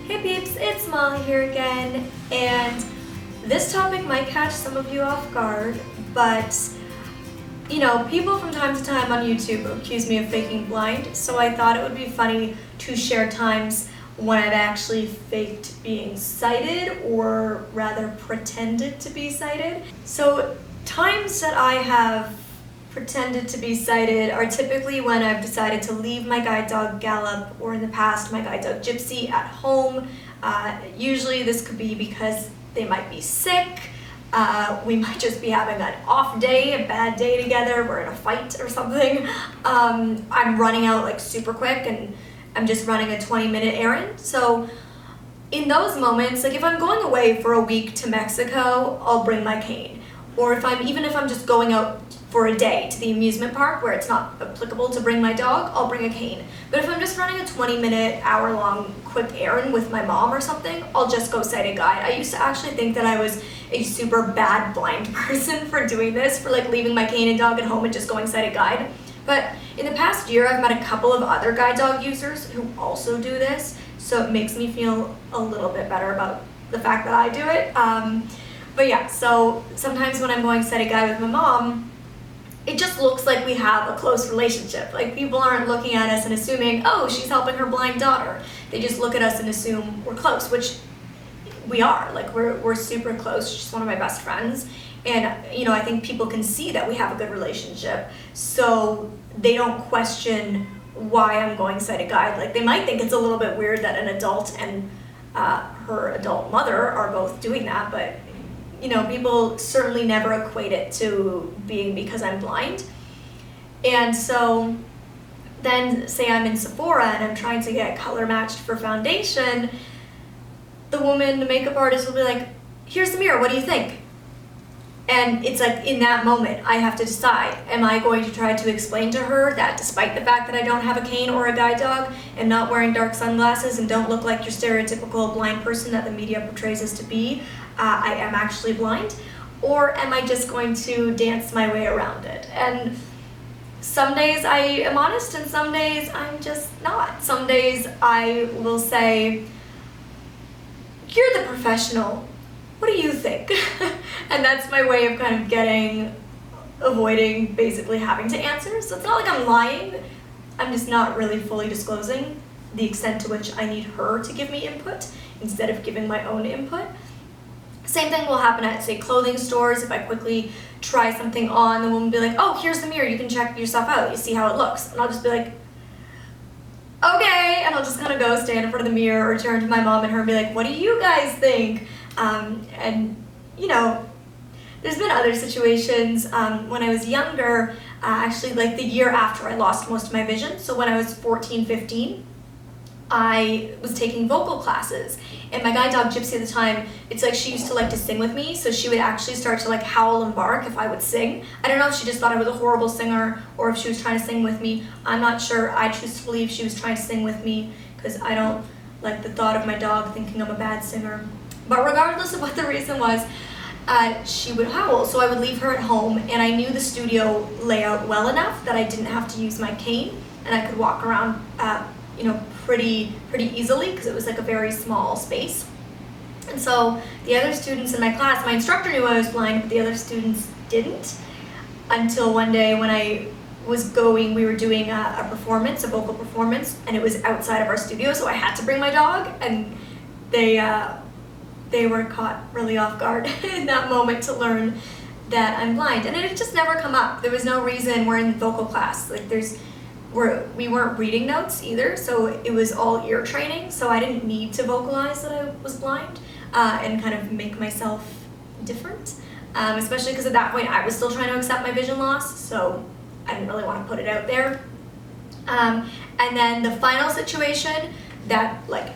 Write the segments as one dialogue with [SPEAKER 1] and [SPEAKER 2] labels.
[SPEAKER 1] Hey peeps, it's Molly here again, and this topic might catch some of you off guard, but people from time to time on YouTube accuse me of faking blind, so I thought it would be funny to share times when I've actually faked being sighted, or rather pretended to be sighted. So times that I have pretended to be sighted are typically when I've decided to leave my guide dog Gallop, or in the past my guide dog Gypsy, at home. Usually this could be because they might be sick, we might just be having an off day, a bad day together, we're in a fight or something. I'm running out like super quick and I'm just running a 20-minute errand. So in those moments, like if I'm going away for a week to Mexico, I'll bring my cane. Or even if I'm just going out for a day to the amusement park where it's not applicable to bring my dog, I'll bring a cane. But if I'm just running a 20-minute, hour-long quick errand with my mom or something, I'll just go sighted guide. I used to actually think that I was a super bad blind person for doing this, for like leaving my cane and dog at home and just going sighted guide. But in the past year, I've met a couple of other guide dog users who also do this, so it makes me feel a little bit better about the fact that I do it. But yeah, so sometimes when I'm going sighted guide with my mom, it just looks like we have a close relationship. Like people aren't looking at us and assuming, oh, she's helping her blind daughter. They just look at us and assume we're close, which we are. Like we're super close. She's one of my best friends. And I think people can see that we have a good relationship. So they don't question why I'm going sighted guide. Like they might think it's a little bit weird that an adult and her adult mother are both doing that, but people certainly never equate it to being because I'm blind. And so then say I'm in Sephora and I'm trying to get color matched for foundation, the makeup artist will be like, here's the mirror, what do you think? And it's like in that moment, I have to decide, am I going to try to explain to her that despite the fact that I don't have a cane or a guide dog, and not wearing dark sunglasses and don't look like your stereotypical blind person that the media portrays us to be, I am actually blind? Or am I just going to dance my way around it? And some days I am honest and some days I'm just not. Some days I will say, you're the professional, what do you think? And that's my way of kind of avoiding basically having to answer. So it's not like I'm lying, I'm just not really fully disclosing the extent to which I need her to give me input instead of giving my own input. Same thing will happen at, say, clothing stores. If I quickly try something on, the woman will be like, oh, here's the mirror, you can check yourself out, you see how it looks. And I'll just be like, okay, and I'll just kind of go stand in front of the mirror or turn to my mom and her and be like, what do you guys think? There's been other situations when I was younger, actually like the year after I lost most of my vision. So when I was 14, 15, I was taking vocal classes, and my guide dog Gypsy at the time, it's like she used to like to sing with me, so she would actually start to like howl and bark if I would sing. I don't know if she just thought I was a horrible singer or if she was trying to sing with me. I'm not sure. I choose to believe she was trying to sing with me because I don't like the thought of my dog thinking I'm a bad singer. But regardless of what the reason was, she would howl, so I would leave her at home, and I knew the studio layout well enough that I didn't have to use my cane, and I could walk around pretty easily because it was like a very small space. And so the other students in my class, my instructor knew I was blind, but the other students didn't, until one day when we were doing a performance, a vocal performance, and it was outside of our studio, so I had to bring my dog, and they were caught really off guard in that moment to learn that I'm blind. And it had just never come up. There was no reason. We're in vocal class. Like we weren't reading notes either, so it was all ear training, so I didn't need to vocalize that I was blind and kind of make myself different, especially because at that point I was still trying to accept my vision loss, so I didn't really want to put it out there. And then the final situation that like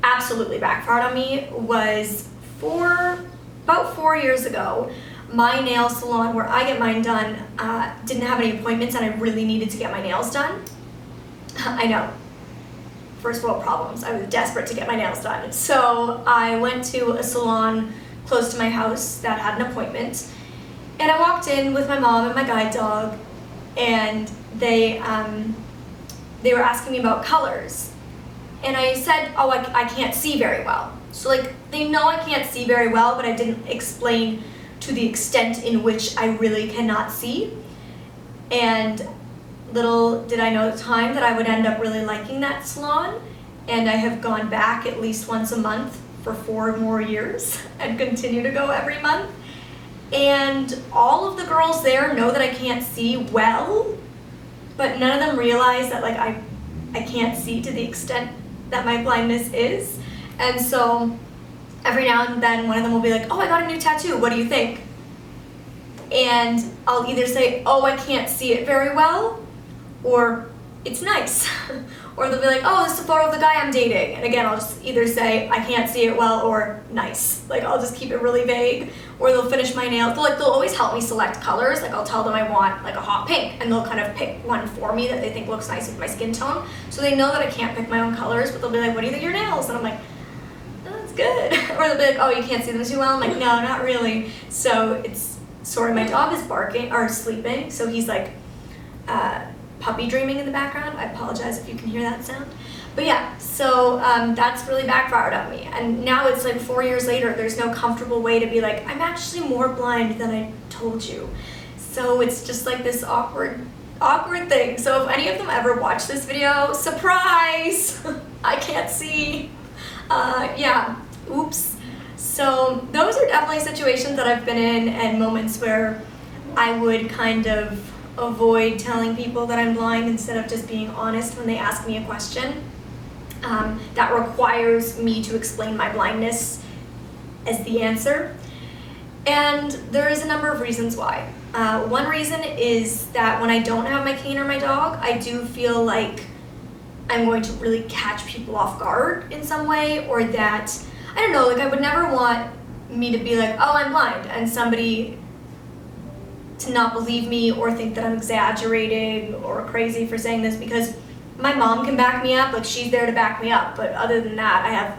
[SPEAKER 1] absolutely backfired on me was about 4 years ago. My nail salon where I get mine done didn't have any appointments, and I really needed to get my nails done. I know, first world problems. I was desperate to get my nails done. So I went to a salon close to my house that had an appointment, and I walked in with my mom and my guide dog, and they were asking me about colors. and I said, oh, I can't see very well. So like, they know I can't see very well, but I didn't explain to the extent in which I really cannot see. And little did I know at the time that I would end up really liking that salon, and I have gone back at least once a month for 4 more years and continue to go every month. And all of the girls there know that I can't see well, but none of them realize that like I can't see to the extent that my blindness is. And so every now and then one of them will be like, oh, I got a new tattoo, what do you think? And I'll either say, oh, I can't see it very well, or it's nice. Or they'll be like, oh, this is a photo of the guy I'm dating. And again, I'll just either say, I can't see it well, or nice. Like, I'll just keep it really vague. Or they'll finish my nails. They'll always help me select colors. Like, I'll tell them I want like a hot pink, and they'll kind of pick one for me that they think looks nice with my skin tone. So they know that I can't pick my own colors, but they'll be like, what do you think of your nails? And I'm like, oh, that's good. Or they'll be like, oh, you can't see them too well? I'm like, no, not really. So it's, sorry, my dog is barking, or sleeping, so he's like puppy dreaming in the background. I apologize if you can hear that sound. But yeah, so that's really backfired on me. And now it's like 4 years later, there's no comfortable way to be like, I'm actually more blind than I told you. So it's just like this awkward thing. So if any of them ever watch this video, surprise! I can't see. Yeah, oops. So those are definitely situations that I've been in, and moments where I would kind of avoid telling people that I'm blind instead of just being honest when they ask me a question. That requires me to explain my blindness as the answer. And there is a number of reasons why. One reason is that when I don't have my cane or my dog, I do feel like I'm going to really catch people off guard in some way, or that, I don't know, like I would never want me to be like, oh, I'm blind, and somebody to not believe me or think that I'm exaggerating or crazy for saying this, because my mom can back me up, like she's there to back me up, but other than that,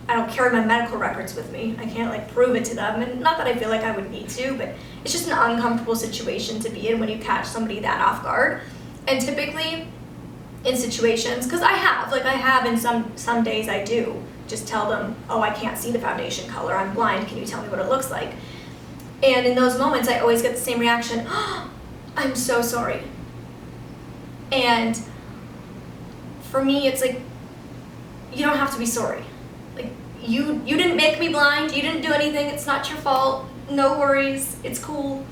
[SPEAKER 1] I don't carry my medical records with me. I can't like prove it to them, and not that I feel like I would need to, but it's just an uncomfortable situation to be in when you catch somebody that off guard. And typically in situations, because I have in some days I do just tell them, oh, I can't see the foundation color, I'm blind, can you tell me what it looks like? And in those moments I always get the same reaction, oh, I'm so sorry. And for me it's like, you don't have to be sorry. Like, you didn't make me blind, you didn't do anything, it's not your fault, no worries, it's cool.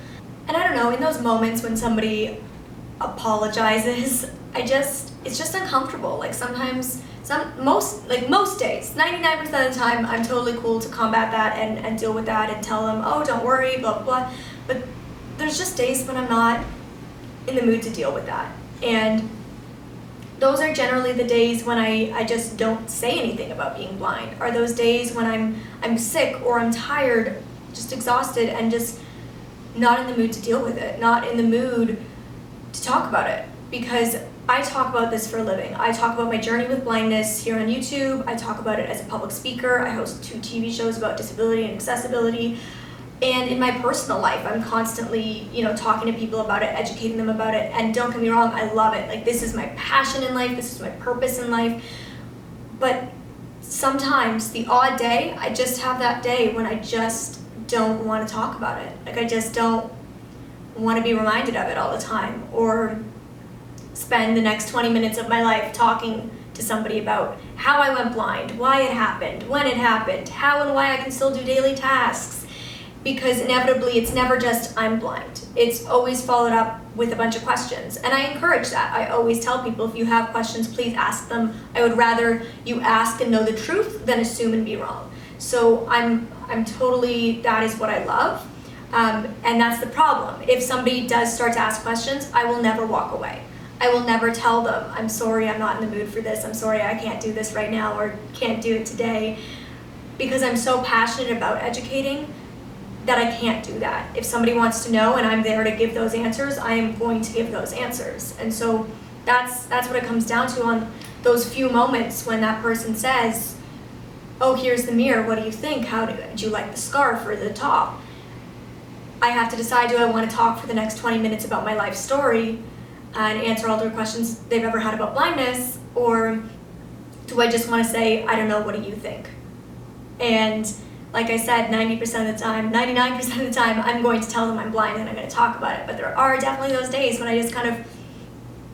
[SPEAKER 1] And I don't know, in those moments when somebody apologizes, it's just uncomfortable. Like sometimes, most days, 99% of the time, I'm totally cool to combat that and deal with that and tell them, oh, don't worry, blah, blah. But there's just days when I'm not in the mood to deal with that. And those are generally the days when I just don't say anything about being blind. Are those days when I'm sick or I'm tired, just exhausted, and just not in the mood to deal with it, not in the mood to talk about it. Because I talk about this for a living. I talk about my journey with blindness here on YouTube. I talk about it as a public speaker. I host 2 TV shows about disability and accessibility. And in my personal life, I'm constantly, talking to people about it, educating them about it. And don't get me wrong, I love it. Like, this is my passion in life. This is my purpose in life. But sometimes, the odd day, I just have that day when I just don't want to talk about it. Like, I just don't want to be reminded of it all the time, or spend the next 20 minutes of my life talking to somebody about how I went blind, why it happened, when it happened, how and why I can still do daily tasks. Because inevitably it's never just I'm blind. It's always followed up with a bunch of questions. And I encourage that. I always tell people, if you have questions, please ask them. I would rather you ask and know the truth than assume and be wrong. So I'm totally, that is what I love. And that's the problem. If somebody does start to ask questions, I will never walk away. I will never tell them, I'm sorry, I'm not in the mood for this. I'm sorry, I can't do this right now, or can't do it today. Because I'm so passionate about educating that I can't do that. If somebody wants to know and I'm there to give those answers, I am going to give those answers. And so that's what it comes down to on those few moments when that person says, oh, here's the mirror, what do you think? How do you like the scarf or the top? I have to decide, do I want to talk for the next 20 minutes about my life story and answer all their questions they've ever had about blindness, or do I just want to say, I don't know, what do you think? And like I said, 90% of the time, 99% of the time, I'm going to tell them I'm blind and I'm going to talk about it. But there are definitely those days when I just kind of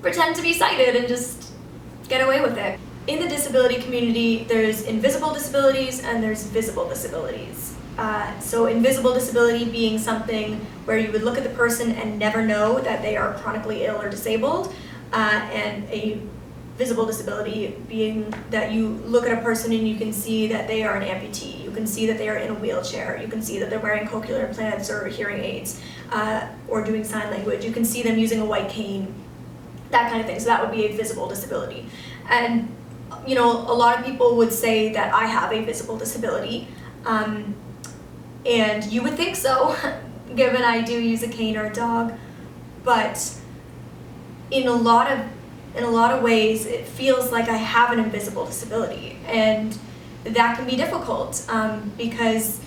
[SPEAKER 1] pretend to be sighted and just get away with it. In the disability community, there's invisible disabilities and there's visible disabilities. So invisible disability being something where you would look at the person and never know that they are chronically ill or disabled, and a visible disability being that you look at a person and you can see that they are an amputee, you can see that they are in a wheelchair, you can see that they're wearing cochlear implants or hearing aids, or doing sign language, you can see them using a white cane, that kind of thing. So that would be a visible disability. And you know, a lot of people would say that I have a visible disability, and you would think so, given I do use a cane or a dog, but in a lot of ways, it feels like I have an invisible disability, and that can be difficult, because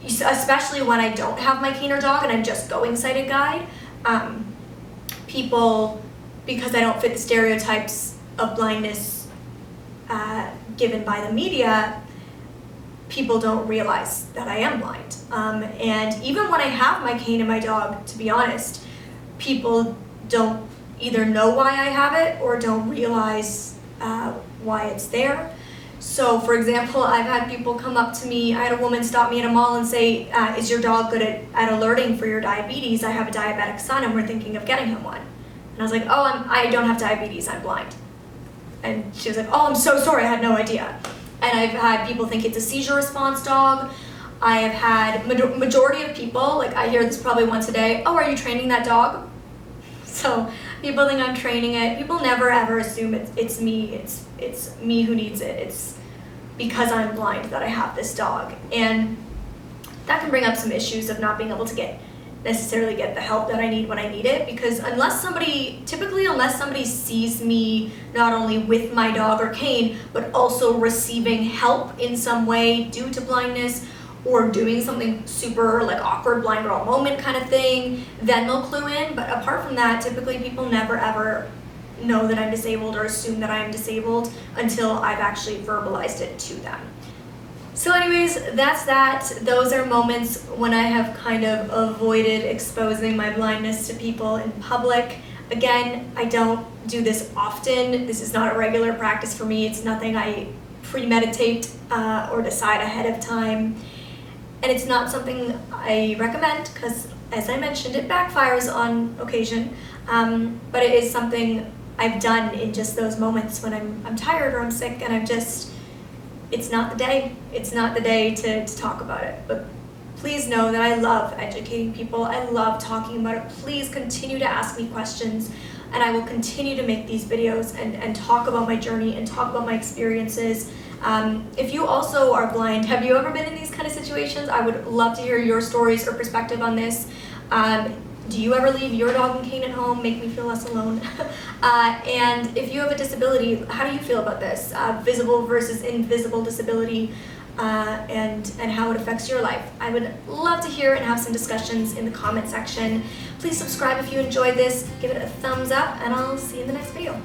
[SPEAKER 1] especially when I don't have my cane or dog and I'm just going sighted guide, people, because I don't fit the stereotypes of blindness given by the media, people don't realize that I am blind. And even when I have my cane and my dog, to be honest, people don't either know why I have it or don't realize why it's there. So for example, I've had people come up to me, I had a woman stop me at a mall and say, is your dog good at alerting for your diabetes? I have a diabetic son and we're thinking of getting him one. And I was like, oh, I don't have diabetes, I'm blind. And she was like, oh, I'm so sorry, I had no idea. And I've had people think it's a seizure response dog. I have had majority of people, like I hear this probably once a day, oh, are you training that dog? So people think I'm training it. People never ever assume it's me. It's me who needs it. It's because I'm blind that I have this dog. And that can bring up some issues of not being able to necessarily get the help that I need when I need it, because unless somebody sees me not only with my dog or cane, but also receiving help in some way due to blindness, or doing something super like awkward blind girl moment kind of thing, then they'll clue in. But apart from that, typically people never ever know that I'm disabled or assume that I am disabled until I've actually verbalized it to them. So anyways, that's that. Those are moments when I have kind of avoided exposing my blindness to people in public. Again, I don't do this often. This is not a regular practice for me. It's nothing I premeditate or decide ahead of time. And it's not something I recommend because, as I mentioned, it backfires on occasion. But it is something I've done in just those moments when I'm tired or I'm sick and it's not the day. It's not the day to talk about it. But please know that I love educating people. I love talking about it. Please continue to ask me questions, and I will continue to make these videos and talk about my journey and talk about my experiences. If you also are blind, have you ever been in these kind of situations? I would love to hear your stories or perspective on this. Do you ever leave your dog and cane at home? Make me feel less alone. And if you have a disability, how do you feel about this? Visible versus invisible disability, and how it affects your life. I would love to hear and have some discussions in the comment section. Please subscribe if you enjoyed this, give it a thumbs up, and I'll see you in the next video.